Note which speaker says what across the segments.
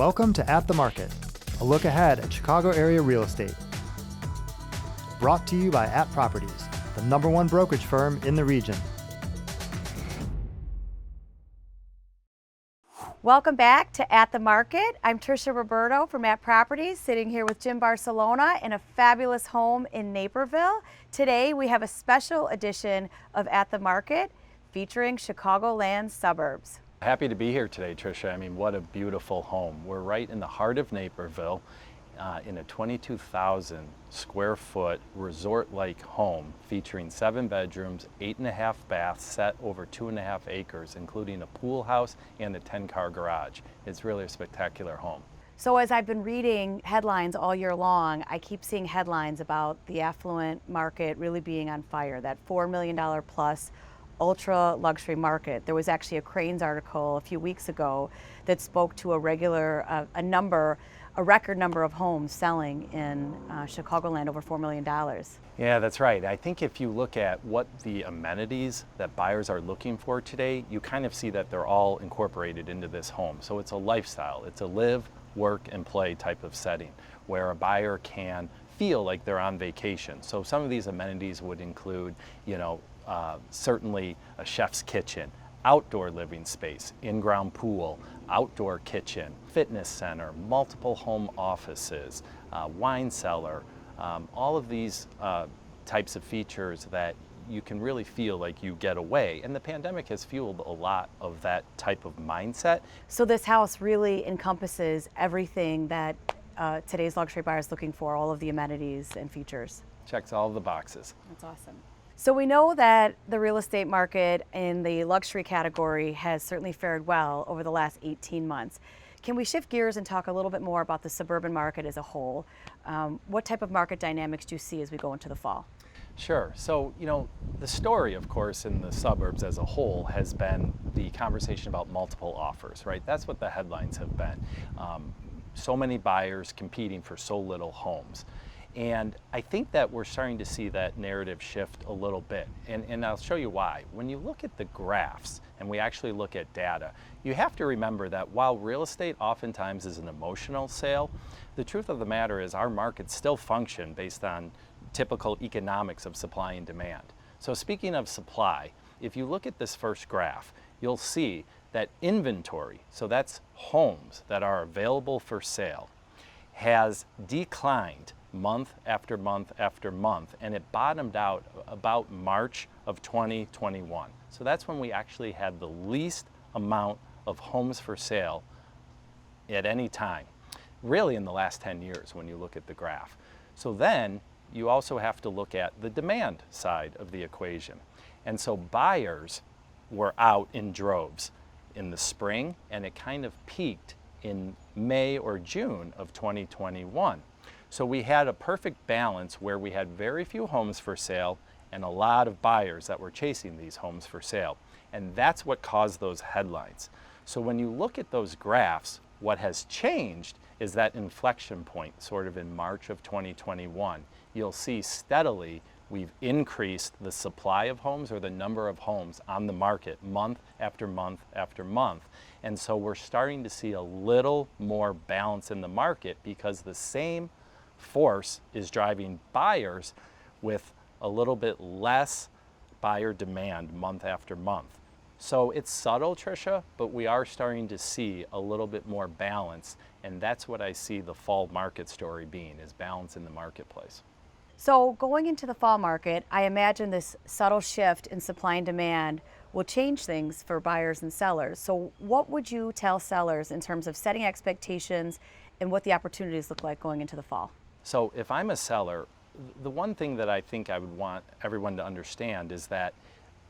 Speaker 1: Welcome to At the Market, a look ahead at Chicago area real estate. Brought to you by At Properties, the #1 brokerage firm in the region.
Speaker 2: Welcome back to At the Market. I'm Tricia Riberto from At Properties, sitting here with Jim Barcelona in a fabulous home in Naperville. Today we have a special edition of At the Market featuring Chicagoland suburbs.
Speaker 3: Happy to be here today, Tricia. I mean, what a beautiful home. We're right in the heart of Naperville in a 22,000 square foot resort-like home featuring 7 bedrooms, 8.5 baths, set over 2.5 acres, including a pool house and a 10-car garage. It's really a spectacular home.
Speaker 2: So as I've been reading headlines all year long, I keep seeing headlines about the affluent market really being on fire, that $4 million plus ultra luxury market. There was actually a Crain's article a few weeks ago that spoke to a record number of homes selling in Chicagoland, over $4 million.
Speaker 3: Yeah, that's right. I think if you look at what the amenities that buyers are looking for today, you kind of see that they're all incorporated into this home. So it's a lifestyle. It's a live, work, and play type of setting where a buyer can feel like they're on vacation. So some of these amenities would include, certainly a chef's kitchen, outdoor living space, in-ground pool, outdoor kitchen, fitness center, multiple home offices, wine cellar, all of these types of features that you can really feel like you get away. And the pandemic has fueled a lot of that type of mindset.
Speaker 2: So this house really encompasses everything that today's luxury buyer is looking for, all of the amenities and features.
Speaker 3: Checks all of the boxes.
Speaker 2: That's awesome. So we know that the real estate market in the luxury category has certainly fared well over the last 18 months. Can we shift gears and talk a little bit more about the suburban market as a whole? What type of market dynamics do you see as we go into the fall?
Speaker 3: Sure. So, the story, of course, in the suburbs as a whole has been the conversation about multiple offers, right? That's what the headlines have been. So many buyers competing for so little homes. And I think that we're starting to see that narrative shift a little bit. And I'll show you why. When you look at the graphs and we actually look at data, you have to remember that while real estate oftentimes is an emotional sale, the truth of the matter is our markets still function based on typical economics of supply and demand. So speaking of supply, if you look at this first graph, you'll see that inventory, so that's homes that are available for sale, has declined month after month after month, and it bottomed out about March of 2021. So that's when we actually had the least amount of homes for sale at any time, really in the last 10 years when you look at the graph. So then you also have to look at the demand side of the equation. And so buyers were out in droves in the spring, and it kind of peaked in May or June of 2021. So we had a perfect balance where we had very few homes for sale and a lot of buyers that were chasing these homes for sale. And that's what caused those headlines. So when you look at those graphs, what has changed is that inflection point sort of in March of 2021. You'll see steadily we've increased the supply of homes, or the number of homes on the market, month after month after month. And so we're starting to see a little more balance in the market because the same force is driving buyers with a little bit less buyer demand month after month. So it's subtle, Tricia, but we are starting to see a little bit more balance, and that's what I see the fall market story being, is balance in the marketplace.
Speaker 2: So going into the fall market, I imagine this subtle shift in supply and demand will change things for buyers and sellers. So what would you tell sellers in terms of setting expectations and what the opportunities look like going into the fall?
Speaker 3: So if I'm a seller, the one thing that I think I would want everyone to understand is that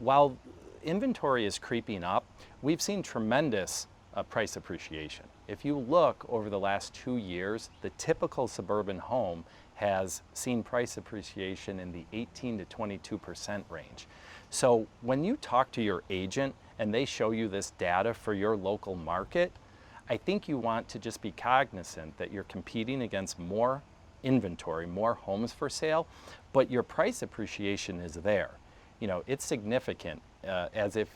Speaker 3: while inventory is creeping up, we've seen tremendous price appreciation. If you look over the last 2 years, the typical suburban home has seen price appreciation in the 18 to 22% range. So when you talk to your agent and they show you this data for your local market, I think you want to just be cognizant that you're competing against more inventory, more homes for sale, but your price appreciation is there. It's significant, as if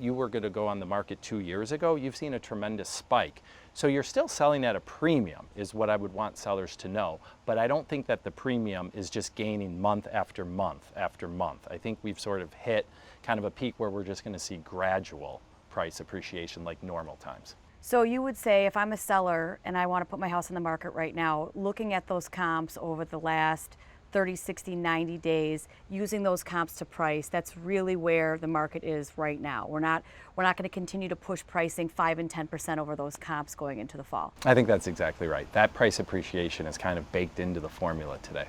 Speaker 3: you were going to go on the market 2 years ago, you've seen a tremendous spike. So you're still selling at a premium is what I would want sellers to know. But I don't think that the premium is just gaining month after month after month. I think we've sort of hit kind of a peak where we're just going to see gradual price appreciation like normal times.
Speaker 2: So you would say if I'm a seller and I want to put my house on the market right now, looking at those comps over the last 30, 60, 90 days, using those comps to price, that's really where the market is right now. We're not going to continue to push pricing 5 and 10% over those comps going into the fall.
Speaker 3: I think that's exactly right. That price appreciation is kind of baked into the formula today.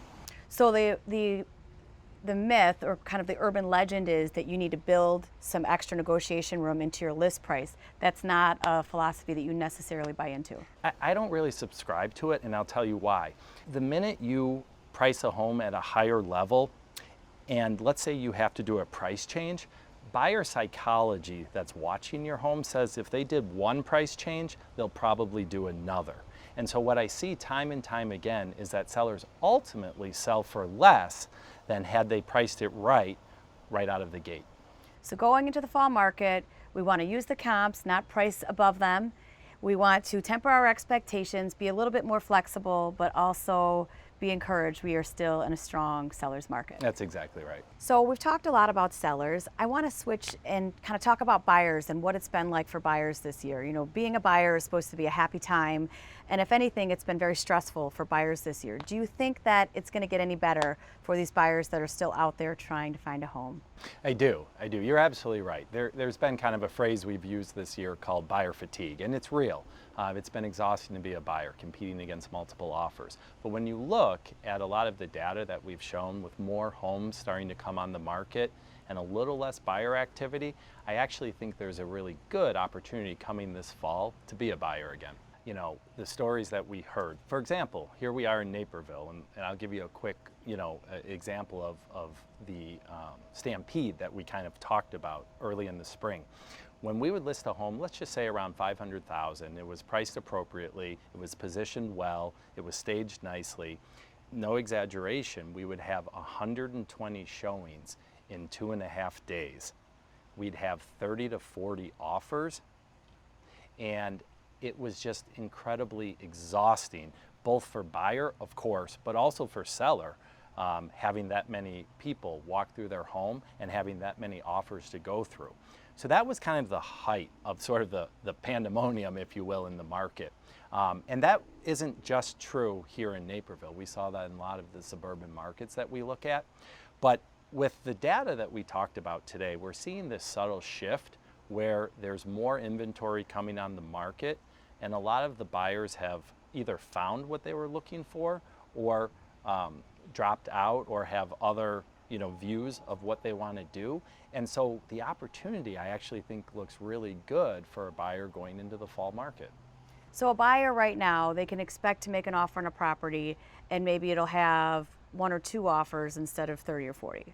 Speaker 2: So the myth or kind of the urban legend is that you need to build some extra negotiation room into your list price. That's not a philosophy that you necessarily buy into.
Speaker 3: I don't really subscribe to it, and I'll tell you why. The minute you price a home at a higher level, and let's say you have to do a price change, buyer psychology that's watching your home says if they did one price change, they'll probably do another. And so what I see time and time again is that sellers ultimately sell for less than had they priced it right out of the gate.
Speaker 2: So going into the fall market, we want to use the comps, not price above them. We want to temper our expectations, be a little bit more flexible, but also be encouraged we are still in a strong seller's market.
Speaker 3: That's exactly right.
Speaker 2: So we've talked a lot about sellers. I want to switch and kind of talk about buyers and what it's been like for buyers this year. You know, being a buyer is supposed to be a happy time, and if anything, it's been very stressful for buyers this year. Do you think that it's going to get any better for these buyers that are still out there trying to find a home?
Speaker 3: I do. You're absolutely right. There's been kind of a phrase we've used this year called buyer fatigue, and it's real. It's been exhausting to be a buyer, competing against multiple offers. But when you look at a lot of the data that we've shown with more homes starting to come on the market and a little less buyer activity, I actually think there's a really good opportunity coming this fall to be a buyer again. You know, the stories that we heard. For example, here we are in Naperville, and I'll give you a quick, example of the stampede that we kind of talked about early in the spring. When we would list a home, let's just say around $500,000, it was priced appropriately, it was positioned well, it was staged nicely. No exaggeration, we would have 120 showings in 2.5 days. We'd have 30 to 40 offers, and it was just incredibly exhausting, both for buyer, of course, but also for seller, having that many people walk through their home and having that many offers to go through. So that was kind of the height of sort of the pandemonium, if you will, in the market. And that isn't just true here in Naperville. We saw that in a lot of the suburban markets that we look at. But with the data that we talked about today, we're seeing this subtle shift where there's more inventory coming on the market, and a lot of the buyers have either found what they were looking for or dropped out or have other views of what they want to do. And so the opportunity, I actually think, looks really good for a buyer going into the fall market.
Speaker 2: So a buyer right now, they can expect to make an offer on a property and maybe it'll have 1 or 2 offers instead of 30 or 40.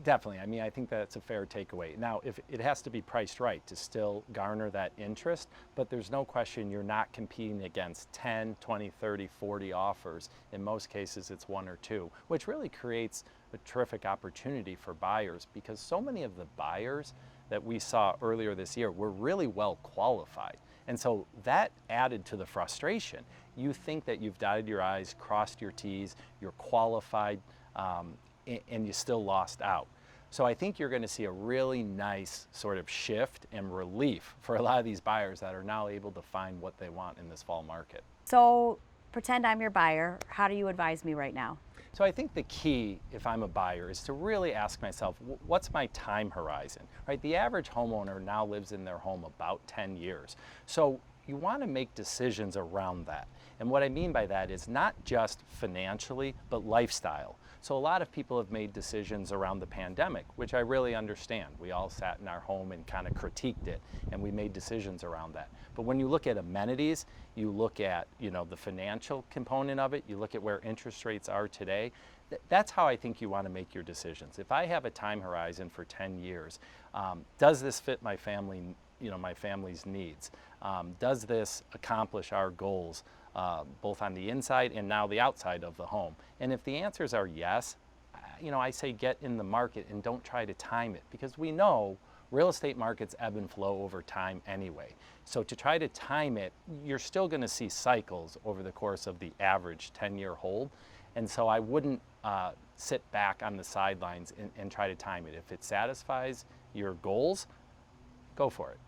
Speaker 3: Definitely. I mean, I think that's a fair takeaway. Now, if it has to be priced right to still garner that interest, but there's no question you're not competing against 10, 20, 30, 40 offers. In most cases, it's 1 or 2, which really creates a terrific opportunity for buyers because so many of the buyers that we saw earlier this year were really well qualified. And so that added to the frustration. You think that you've dotted your I's, crossed your T's, you're qualified, and you still lost out. So I think you're going to see a really nice sort of shift and relief for a lot of these buyers that are now able to find what they want in this fall market.
Speaker 2: So pretend I'm your buyer. How do you advise me right now?
Speaker 3: So I think the key, if I'm a buyer, is to really ask myself, what's my time horizon, right? The average homeowner now lives in their home about 10 years. So you want to make decisions around that. And what I mean by that is not just financially, but lifestyle. So a lot of people have made decisions around the pandemic, which I really understand. We all sat in our home and kind of critiqued it, and we made decisions around that. But when you look at amenities, you look at the financial component of it, you look at where interest rates are today, that's how I think you want to make your decisions. If I have a time horizon for 10 years, does this fit my family, my family's needs? Does this accomplish our goals? Both on the inside and now the outside of the home. And if the answers are yes, I say get in the market and don't try to time it because we know real estate markets ebb and flow over time anyway. So to try to time it, you're still going to see cycles over the course of the average 10-year hold. And so I wouldn't sit back on the sidelines and try to time it. If it satisfies your goals, go for it.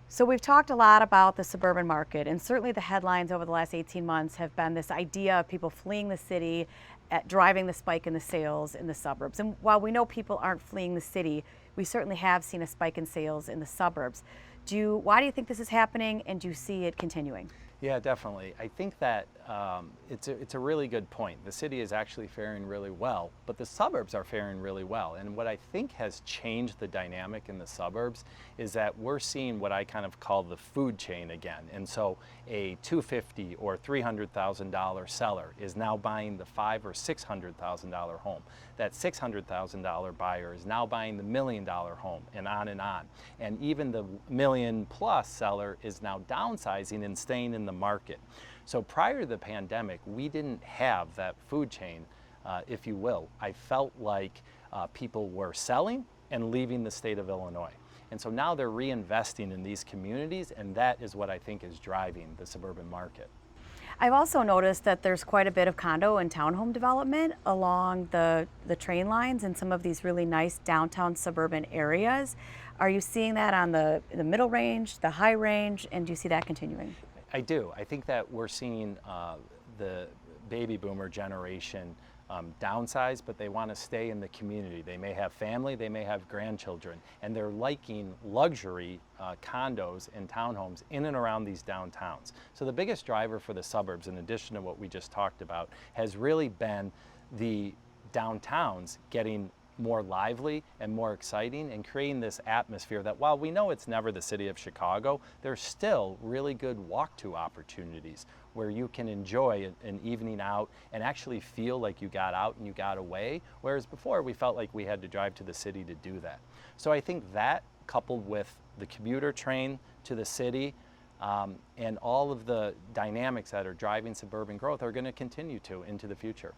Speaker 2: So we've talked a lot about the suburban market, and certainly the headlines over the last 18 months have been this idea of people fleeing the city, driving the spike in the sales in the suburbs. And while we know people aren't fleeing the city, we certainly have seen a spike in sales in the suburbs. Why do you think this is happening, and do you see it continuing?
Speaker 3: Yeah, definitely. I think that it's a really good point. The city is actually faring really well, but the suburbs are faring really well. And what I think has changed the dynamic in the suburbs is that we're seeing what I kind of call the food chain again. And so a $250,000 or $300,000 seller is now buying the $500,000 or $600,000 home. That $600,000 buyer is now buying the $1 million home, and on and on. And even the $1 million+ seller is now downsizing and staying in the market. So prior to the pandemic, we didn't have that food chain, if you will. I felt like people were selling and leaving the state of Illinois. And so now they're reinvesting in these communities, and that is what I think is driving the suburban market.
Speaker 2: I've also noticed that there's quite a bit of condo and townhome development along the train lines in some of these really nice downtown suburban areas. Are you seeing that on the middle range, the high range, and do you see that continuing?
Speaker 3: I do. I think that we're seeing the baby boomer generation downsize, but they want to stay in the community. They may have family, they may have grandchildren, and they're liking luxury condos and townhomes in and around these downtowns. So the biggest driver for the suburbs, in addition to what we just talked about, has really been the downtowns getting more lively and more exciting and creating this atmosphere that, while we know it's never the city of Chicago, there's still really good walk-to opportunities where you can enjoy an evening out and actually feel like you got out and you got away, whereas before we felt like we had to drive to the city to do that. So I think that, coupled with the commuter train to the city and all of the dynamics that are driving suburban growth, are going to continue into the future.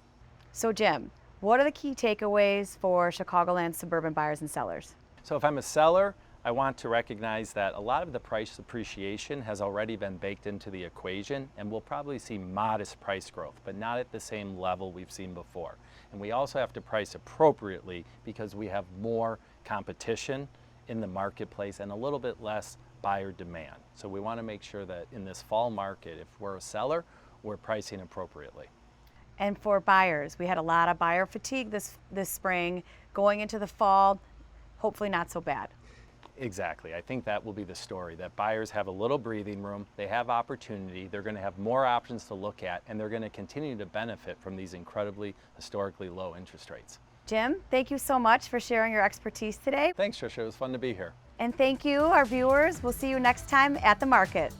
Speaker 2: So Jim, what are the key takeaways for Chicagoland suburban buyers and sellers?
Speaker 3: So if I'm a seller, I want to recognize that a lot of the price appreciation has already been baked into the equation, and we'll probably see modest price growth, but not at the same level we've seen before. And we also have to price appropriately because we have more competition in the marketplace and a little bit less buyer demand. So we want to make sure that in this fall market, if we're a seller, we're pricing appropriately.
Speaker 2: And for buyers, we had a lot of buyer fatigue this spring. Going into the fall, hopefully not so bad.
Speaker 3: Exactly. I think that will be the story, that buyers have a little breathing room, they have opportunity, they're going to have more options to look at, and they're going to continue to benefit from these incredibly historically low interest rates.
Speaker 2: Jim, thank you so much for sharing your expertise today.
Speaker 3: Thanks, Tricia. It was fun to be here.
Speaker 2: And thank you, our viewers. We'll see you next time at the market.